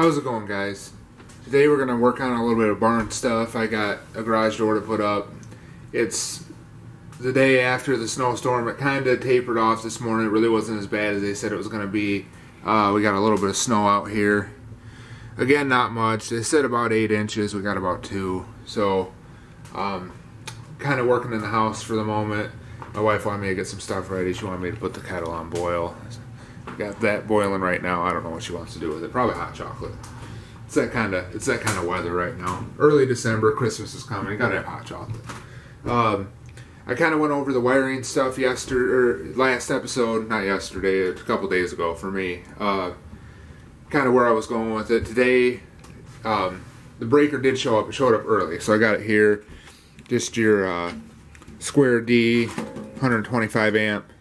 How's it going, guys? Today we're going to work on a little bit of barn stuff. I got a garage door to put up. It's the day after the snowstorm. It kind of tapered off this morning. It really wasn't as bad as they said it was going to be. We got a little bit of snow out here. Again, not much. They said about 8 inches. We got about 2. So, kind of working in the house for the moment. My wife wanted me to get some stuff ready. She wanted me to put the kettle on boil. Got that boiling right now. I don't know what she wants to do with it. Probably hot chocolate. It's that kind of weather right now. Early December, Christmas is coming. You gotta have hot chocolate. I kind of went over the wiring stuff last episode, not yesterday, a couple days ago for me. Kind of where I was going with it today. The breaker did show up. It showed up early, so I got it here. Just your Square D, 125 amp.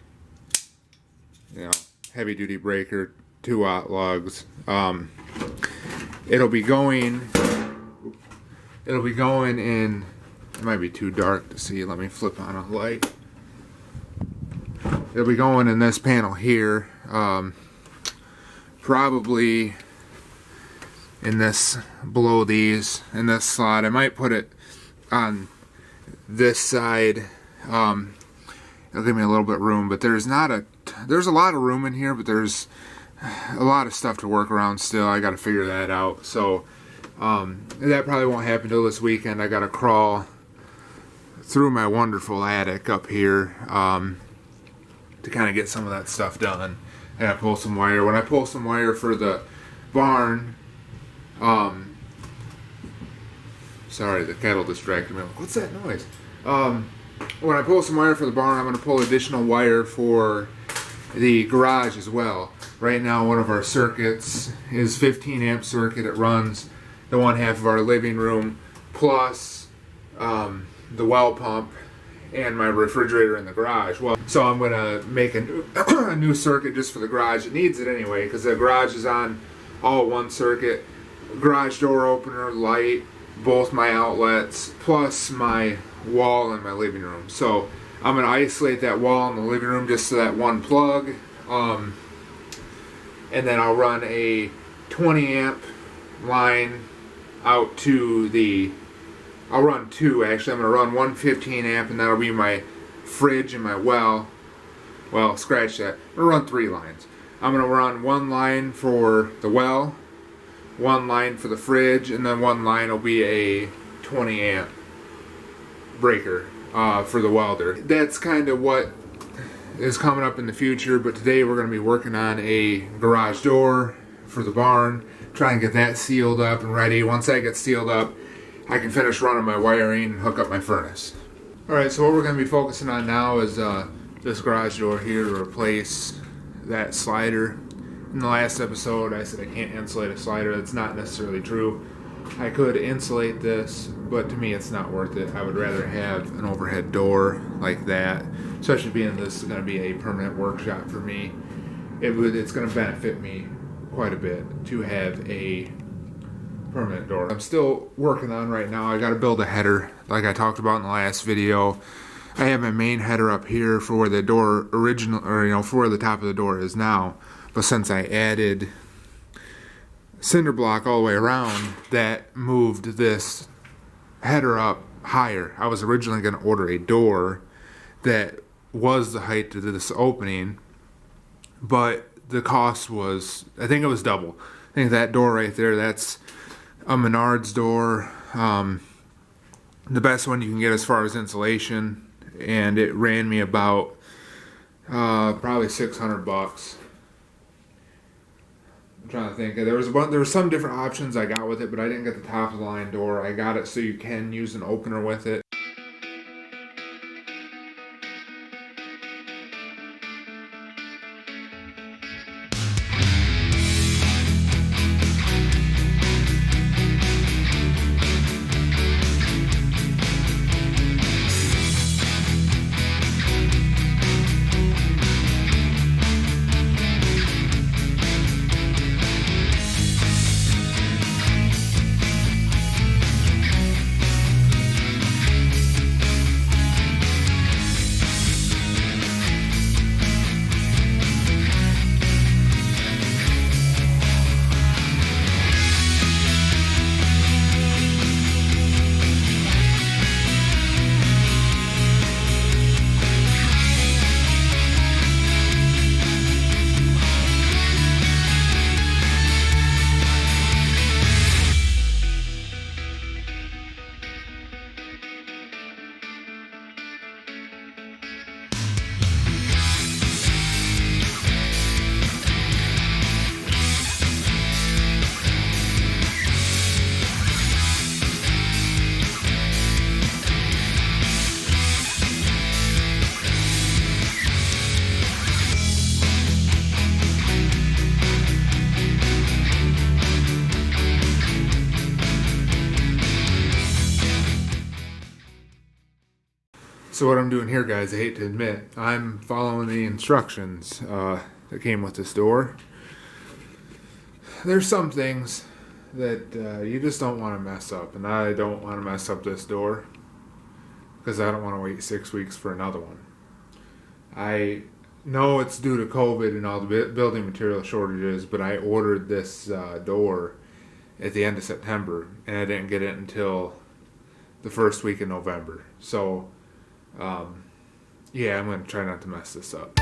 Heavy duty breaker, 2-watt lugs. It'll be going in, it might be too dark to see. Let me flip on a light. It'll be going in this panel here. Probably in this, below these, in this slot. I might put it on this side. It'll give me a little bit of room, but there's a lot of room in here, but there's a lot of stuff to work around still. I got to figure that out. So that probably won't happen till this weekend. I got to crawl through my wonderful attic up here to kind of get some of that stuff done. I got to pull some wire. When I pull some wire for the barn, sorry, the kettle distracted me. I'm like, what's that noise? When I pull some wire for the barn, I'm going to pull additional wire for the garage as well. Right now, one of our circuits is 15 amp circuit. It runs the one half of our living room plus the well pump and my refrigerator in the garage. Well, so I'm going to make a new circuit just for the garage. It needs it anyway because the garage is on all one circuit. Garage door opener, light, both my outlets, plus my wall in my living room. So I'm going to isolate that wall in the living room just to that one plug. And then I'll run a 20 amp line out to the, I'll run 2 actually. I'm going to run one 15 amp and that'll be my fridge and my well. Well, scratch that. I'm going to run 3 lines. I'm going to run 1 line for the well, 1 line for the fridge, and then 1 line will be a 20 amp breaker for the welder. That's kind of what is coming up in the future, but today we're going to be working on a garage door for the barn, try and get that sealed up and ready. Once that gets sealed up, I can finish running my wiring and hook up my furnace. Alright, so what we're going to be focusing on now is this garage door here to replace that slider. In the last episode I said I can't insulate a slider. That's not necessarily true. I could insulate this, but to me it's not worth it. I would rather have an overhead door like that, especially being this is going to be a permanent workshop for me. It's going to benefit me quite a bit to have a permanent door. I'm still working on right now. I got to build a header like I talked about in the last video. I have my main header up here for where the door for where the top of the door is now, but since I added cinder block all the way around, that moved this header up higher. I was originally going to order a door that was the height of this opening, but the cost was, I think it was double. I think that door right there, that's a Menards door, the best one you can get as far as insulation, and it ran me about probably $600. I'm trying to think. There was some different options I got with it, but I didn't get the top of the line door. I got it so you can use an opener with it. So what I'm doing here, guys, I hate to admit, I'm following the instructions that came with this door. There's some things that you just don't want to mess up, and I don't want to mess up this door because I don't want to wait 6 weeks for another one. I know it's due to COVID and all the building material shortages, but I ordered this door at the end of September, and I didn't get it until the first week in November. So, yeah, I'm going to try not to mess this up.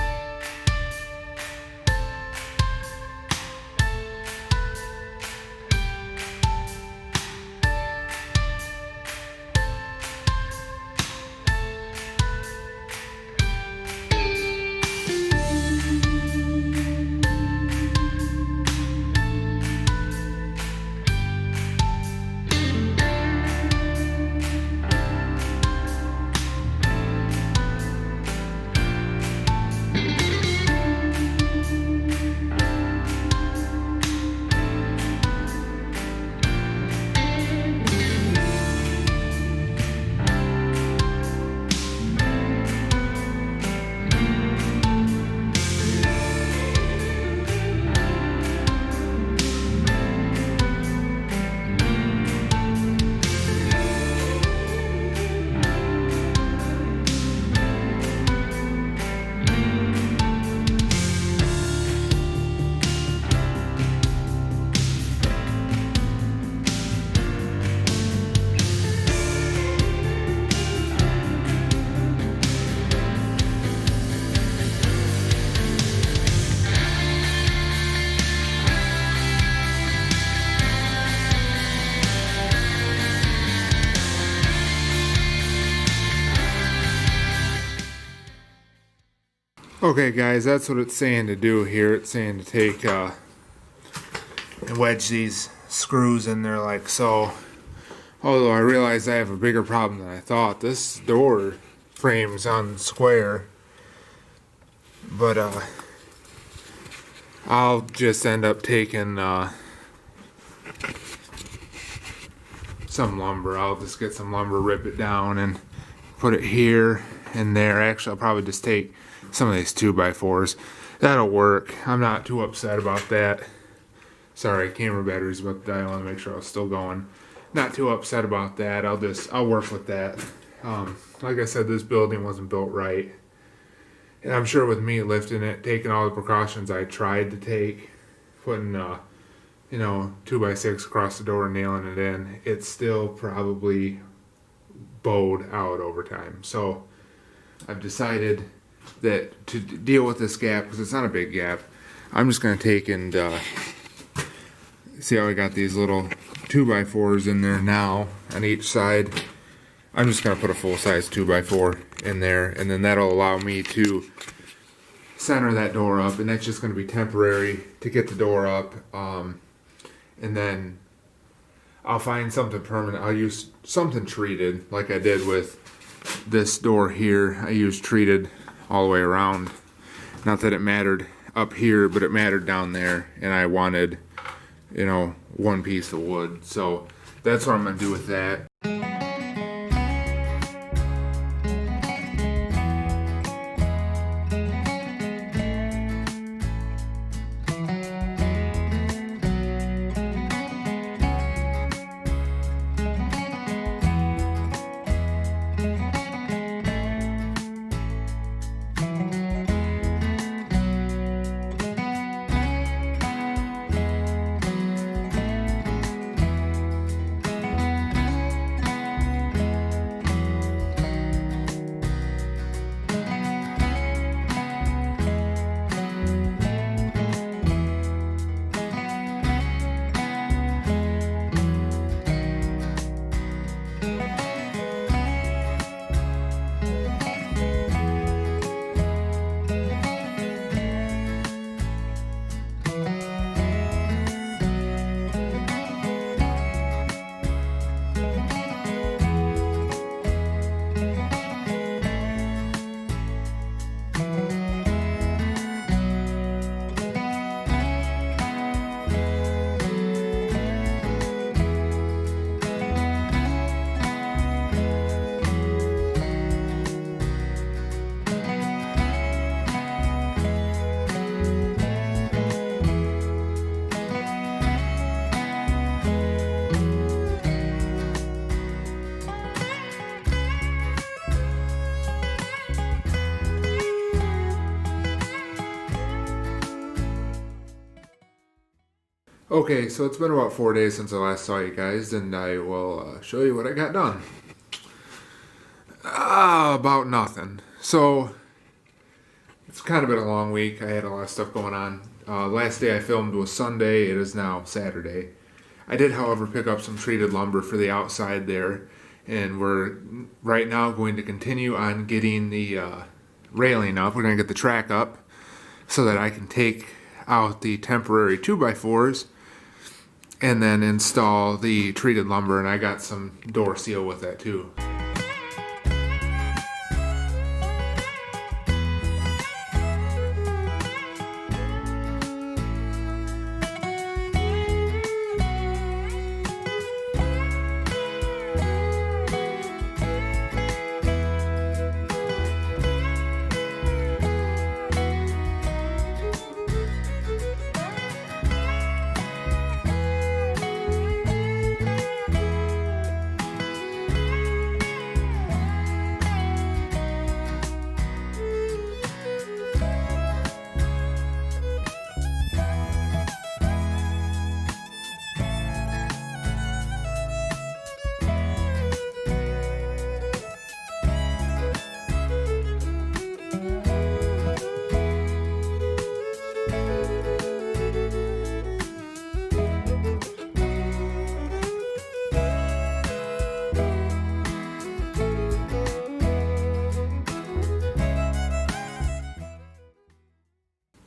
Okay, guys, that's what it's saying to do here. It's saying to take and wedge these screws in there like so. Although I realize I have a bigger problem than I thought. This door frame's on square, but I'll just end up taking some lumber. I'll just get some lumber, rip it down, and put it here and there. Actually, I'll probably just take some of these 2x4s. That'll work. I'm not too upset about that. Sorry, camera battery's about to die. I want to make sure I was still going. Not too upset about that. I'll work with that. Like I said, this building wasn't built right. And I'm sure with me lifting it, taking all the precautions I tried to take, putting 2x6 across the door and nailing it in, it's still probably bowed out over time. So I've decided that to deal with this gap, because it's not a big gap, I'm just going to take and see how I got these little 2x4s in there now on each side. I'm just going to put a full-size 2x4 in there, and then that'll allow me to center that door up, and that's just going to be temporary to get the door up, and then I'll find something permanent. I'll use something treated like I did with this door here. I used treated all the way around. Not that it mattered up here, but it mattered down there, and I wanted, one piece of wood. So that's what I'm going to do with that. Okay, so it's been about 4 days since I last saw you guys, and I will show you what I got done. About nothing. So, it's kind of been a long week. I had a lot of stuff going on. Last day I filmed was Sunday. It is now Saturday. I did, however, pick up some treated lumber for the outside there, and we're right now going to continue on getting the railing up. We're going to get the track up so that I can take out the temporary 2x4s and then install the treated lumber, and I got some door seal with that too.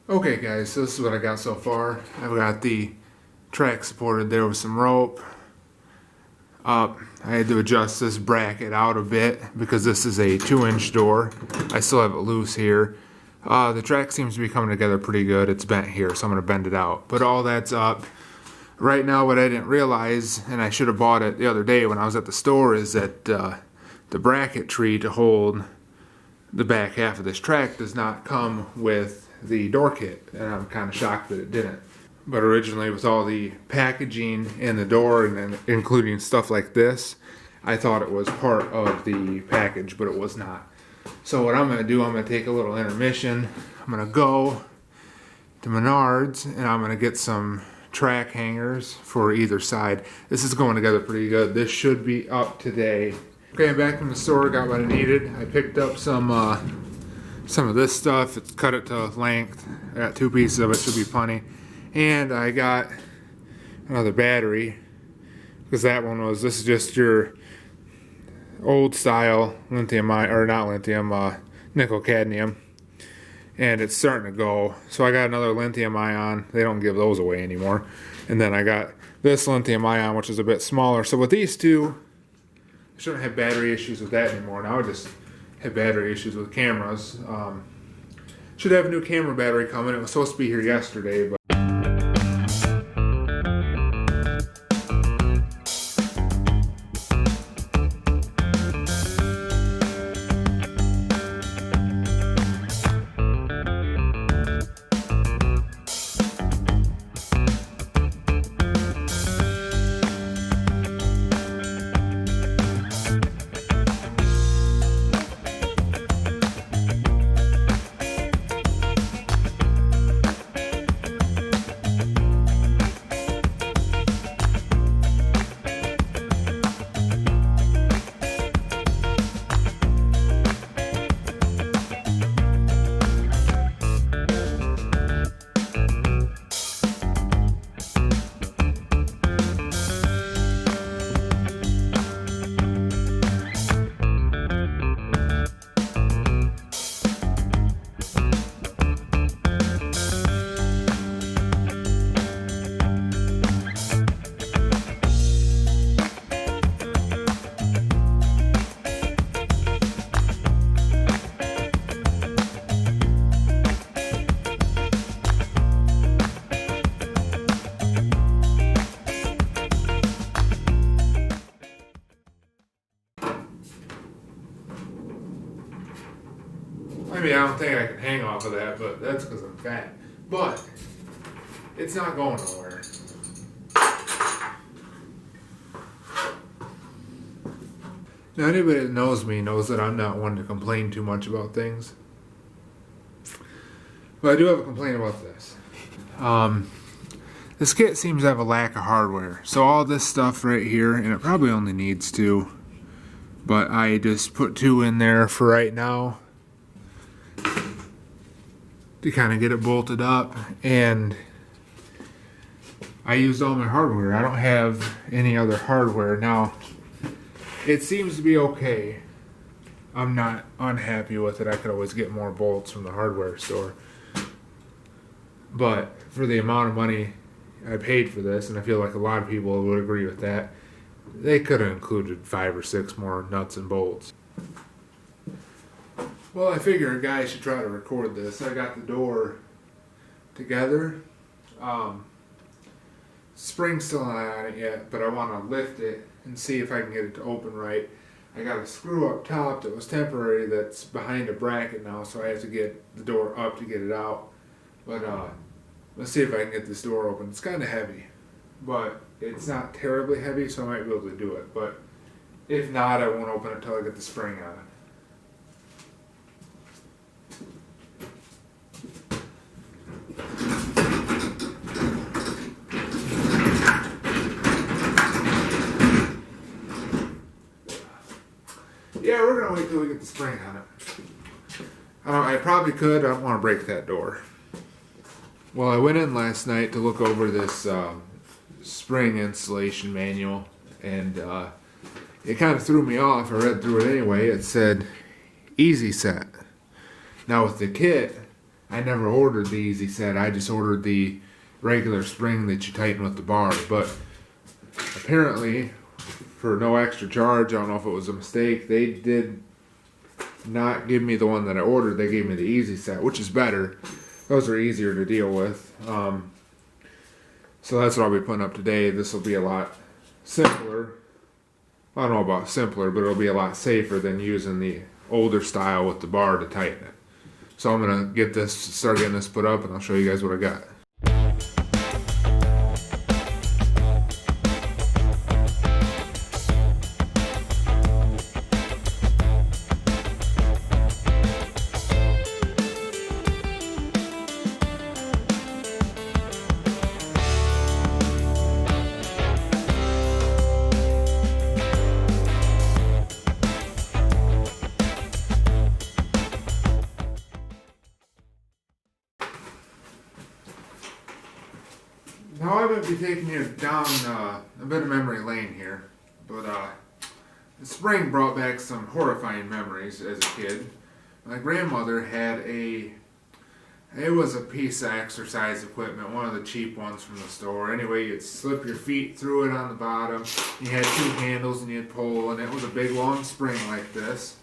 Okay guys, so this is what I got so far. I've got the track supported there with some rope. I had to adjust this bracket out a bit because this is a 2-inch door. I still have it loose here. The track seems to be coming together pretty good. It's bent here, so I'm going to bend it out. But all that's up. Right now what I didn't realize, and I should have bought it the other day when I was at the store, is that the bracket tree to hold the back half of this track does not come with the door kit, and I'm kind of shocked that it didn't. But originally, with all the packaging in the door and then including stuff like this, I thought it was part of the package, but it was not. So what I'm going to do, I'm going to take a little intermission. I'm going to go to Menards and I'm going to get some track hangers for either side. This is going together pretty good. This should be up today. Okay, I'm back from the store, got what I needed. I picked up some of this stuff. It's cut it to length. I got 2 pieces of it, should be plenty. And I got another battery, because that one was, this is just your old style lithium, or not lithium, nickel cadmium. And it's starting to go. So I got another lithium ion. They don't give those away anymore. And then I got this lithium ion, which is a bit smaller. So with these two, I shouldn't have battery issues with that anymore. Now I just have battery issues with cameras. Should have a new camera battery coming. It was supposed to be here yesterday, but I mean, I don't think I can hang off of that, but that's because I'm fat. But it's not going nowhere. Now, anybody that knows me knows that I'm not one to complain too much about things. But I do have a complaint about this. This kit seems to have a lack of hardware. So all this stuff right here, and it probably only needs 2, but I just put 2 in there for right now to kind of get it bolted up, and I used all my hardware. I don't have any other hardware. Now, it seems to be okay. I'm not unhappy with it. I could always get more bolts from the hardware store. But for the amount of money I paid for this, and I feel like a lot of people would agree with that, they could have included 5 or 6 more nuts and bolts. Well, I figure a guy should try to record this. I got the door together. Spring's still not on it yet, but I want to lift it and see if I can get it to open right. I got a screw up top that was temporary that's behind a bracket now, so I have to get the door up to get it out. But let's see if I can get this door open. It's kind of heavy, but it's not terribly heavy, so I might be able to do it. But if not, I won't open it until I get the spring on it. Yeah, we're going to wait till we get the spring on it. I probably could. I don't want to break that door. Well, I went in last night to look over this spring installation manual, and it kind of threw me off. I read through it anyway. It said Easy Set. Now with the kit, I never ordered the Easy Set. I just ordered the regular spring that you tighten with the bar. But apparently, for no extra charge, I don't know if it was a mistake, they did not give me the one that I ordered. They gave me the Easy Set, which is better. Those are easier to deal with. So that's what I'll be putting up today. This will be a lot simpler. I don't know about simpler, but it'll be a lot safer than using the older style with the bar to tighten it. So I'm going to start getting this put up, and I'll show you guys what I got. Now I'm going to be taking you down a bit of memory lane here, but the spring brought back some horrifying memories as a kid. My grandmother had it was a piece of exercise equipment, one of the cheap ones from the store. Anyway, you'd slip your feet through it on the bottom. You had 2 handles and you'd pull, and it was a big long spring like this.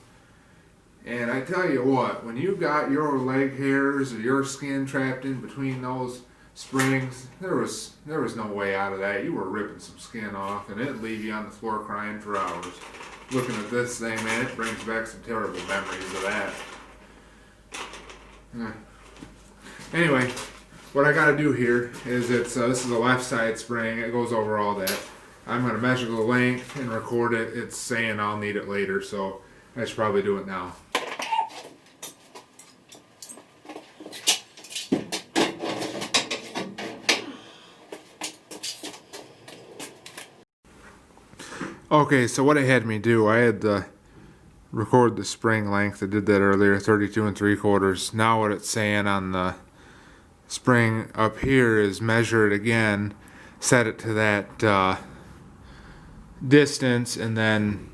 And I tell you what, when you got your leg hairs or your skin trapped in between those springs, there was no way out of that. You were ripping some skin off, and it'd leave you on the floor crying for hours. Looking at this thing, man, it brings back some terrible memories of that. Anyway, what I got to do here is this is a left side spring. It goes over all that. I'm going to measure the length and record it. It's saying I'll need it later, so I should probably do it now. Okay, so what it had me do, I had to record the spring length. I did that earlier, 32 3/4. Now what it's saying on the spring up here is measure it again, set it to that distance, and then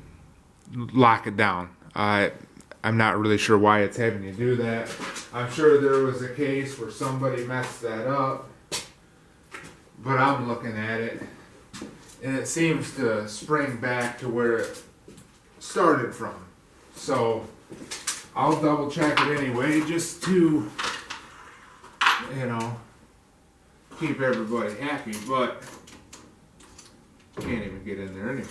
lock it down. I'm not really sure why it's having you do that. I'm sure there was a case where somebody messed that up, but I'm looking at it, and it seems to spring back to where it started from. So I'll double check it anyway, just to, keep everybody happy, but can't even get in there anyway.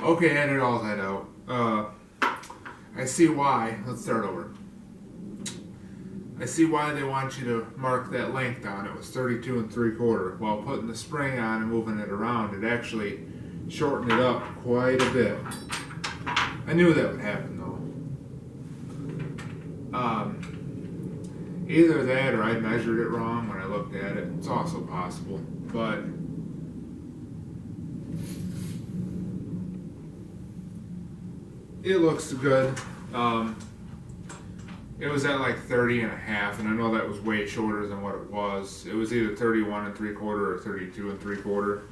Okay, I edit all that out. I see why. Let's start over. I see why they want you to mark that length on it. It was 32 3/4. While putting the spring on and moving it around, it actually shortened it up quite a bit. I knew that would happen though. Either that or I measured it wrong when I looked at it. It's also possible. But it looks good. It was at like 30 and a half, and I know that was way shorter than what it was. It was either 31 3/4 or 32 3/4.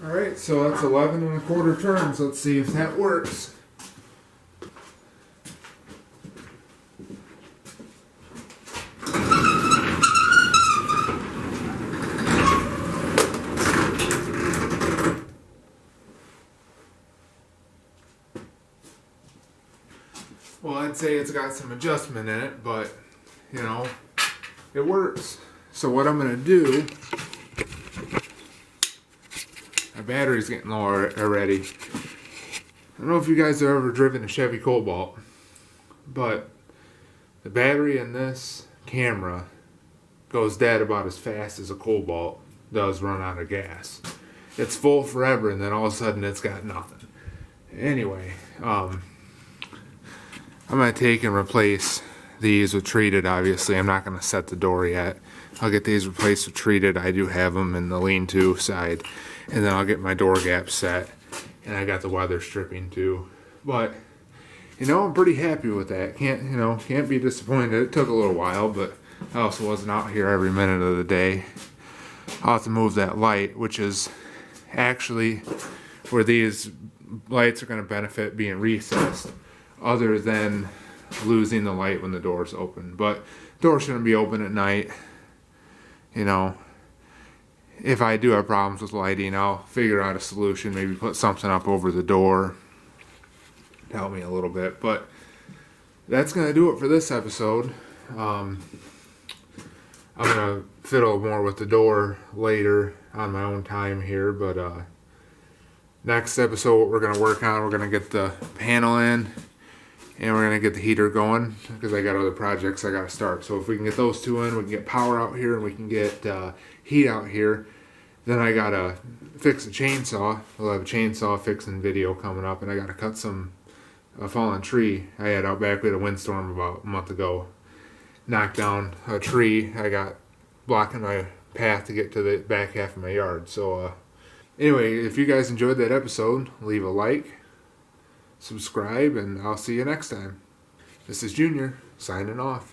Alright, so that's 11 1/4 turns. Let's see if that works. Well, I'd say it's got some adjustment in it, but, you know, it works. So what I'm going to do, my battery's getting low already. I don't know if you guys have ever driven a Chevy Cobalt, but the battery in this camera goes dead about as fast as a Cobalt does run out of gas. It's full forever, and then all of a sudden it's got nothing. Anyway, I'm going to take and replace these with treated, obviously. I'm not going to set the door yet. I'll get these replaced with treated. I do have them in the lean-to side. And then I'll get my door gap set. And I got the weather stripping too. But, you know, I'm pretty happy with that. Can't be disappointed. It took a little while, but I also wasn't out here every minute of the day. I'll have to move that light, which is actually where these lights are going to benefit being recessed, other than losing the light when the door's open. But door shouldn't be open at night. You know, if I do have problems with lighting, I'll figure out a solution. Maybe put something up over the door to help me a little bit. But that's going to do it for this episode. I'm going to fiddle more with the door later on my own time here. But next episode, what we're going to work on, we're going to get the panel in. And we're going to get the heater going because I got other projects I got to start. So if we can get those two in, we can get power out here and we can get heat out here. Then I got to fix a chainsaw. We'll have a chainsaw fixing video coming up. And I got to cut a fallen tree I had out back. We had a windstorm about a month ago. Knocked down a tree I got blocking my path to get to the back half of my yard. So anyway, if you guys enjoyed that episode, leave a like. Subscribe, and I'll see you next time. This is Junior, signing off.